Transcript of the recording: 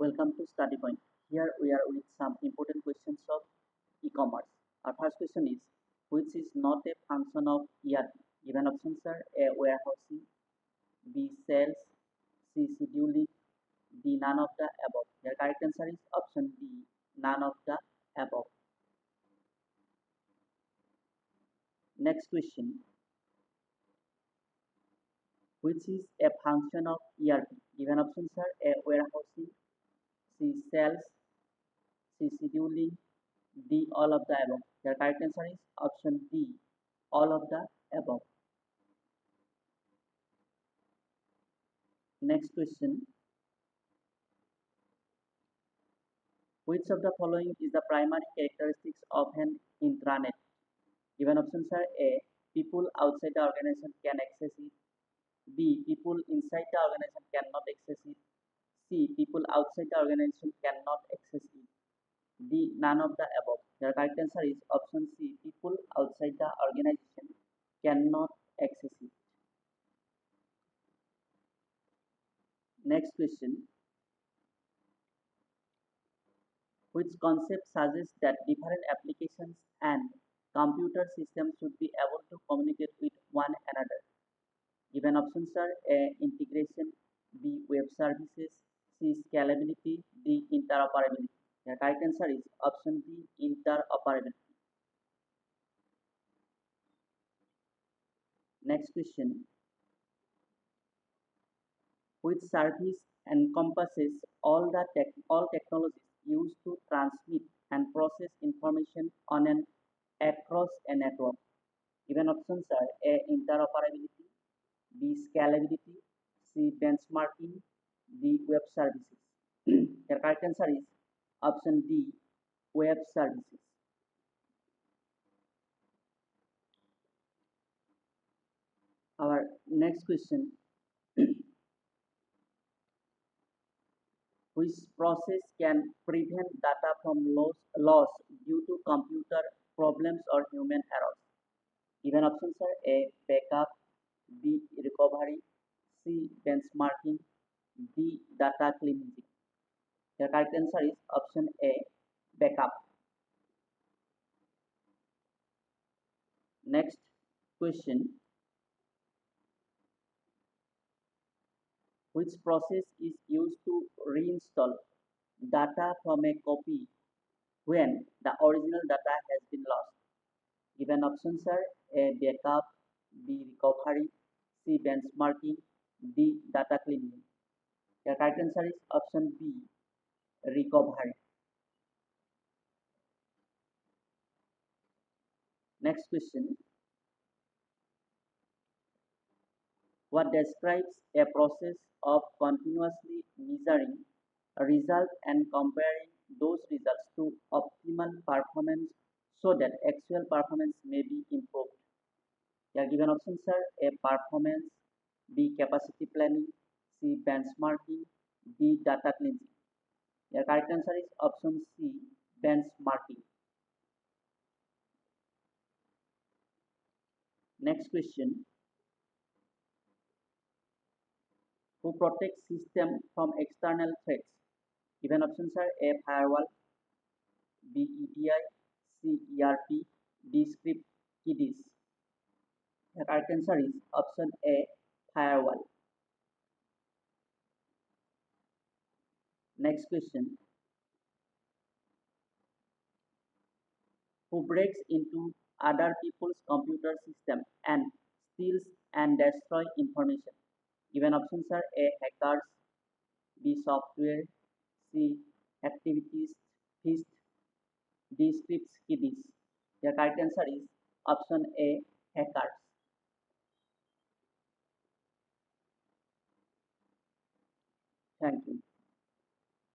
Welcome to Study Point. Here we are with some important questions of e-commerce. Our first question is, which is not a function of ERP? Given options are A. Warehousing, B. Sales, C. Scheduling, D. None of the above. The correct answer is option D. None of the above. Next question. Which is a function of ERP? Given options are A. Warehousing, C. Sales, C. Scheduling, D. All of the above. The correct answer is option D. All of the above. Next question. Which of the following is the primary characteristics of an intranet? Given options are A. People outside the organization can access it. B. People inside the organization cannot access it. C. People outside the organization cannot access it. D. None of the above. The correct answer is option C. People outside the organization cannot access it. Next question. Which concept suggests that different applications and computer systems should be able to communicate with one another? Given options are A. Integration, B. Web services, C. Scalability, D. Interoperability. The correct answer is option B. Interoperability. Next question. Which service encompasses all technologies used to transmit and process information on an across a network? Given options are A. Interoperability, B. Scalability, C. Benchmarking, D. Web services. The correct answer is option D. Web services. Our next question. Which process can prevent data from loss due to computer problems or human errors? Given options are A. Backup, B. Recovery, C. Benchmarking, D. Data cleansing. The correct answer is option A. Backup. Next question. Which process is used to reinstall data from a copy when the original data has been lost? Given options are A. Backup, B. Recovery, C. Benchmarking, D. Data cleansing. The correct answer is option B. Recovery. Next question. What describes a process of continuously measuring a result and comparing those results to optimal performance so that actual performance may be improved? The given options are A. Performance, B. Capacity planning, C. Benchmarking, D. Data cleansing. The correct answer is option C. Benchmarking. Next question. Who protects system from external threats? Given options are A. Firewall, B. EDI, C. ERP, D. Script kiddies. The correct answer is option A. Firewall. Next question. Who breaks into other people's computer system and steals and destroys information? Given options are A. Hackers, B. Software, C. Activities, Fist, D. Scripts kiddies. The correct answer is option A. Hackers.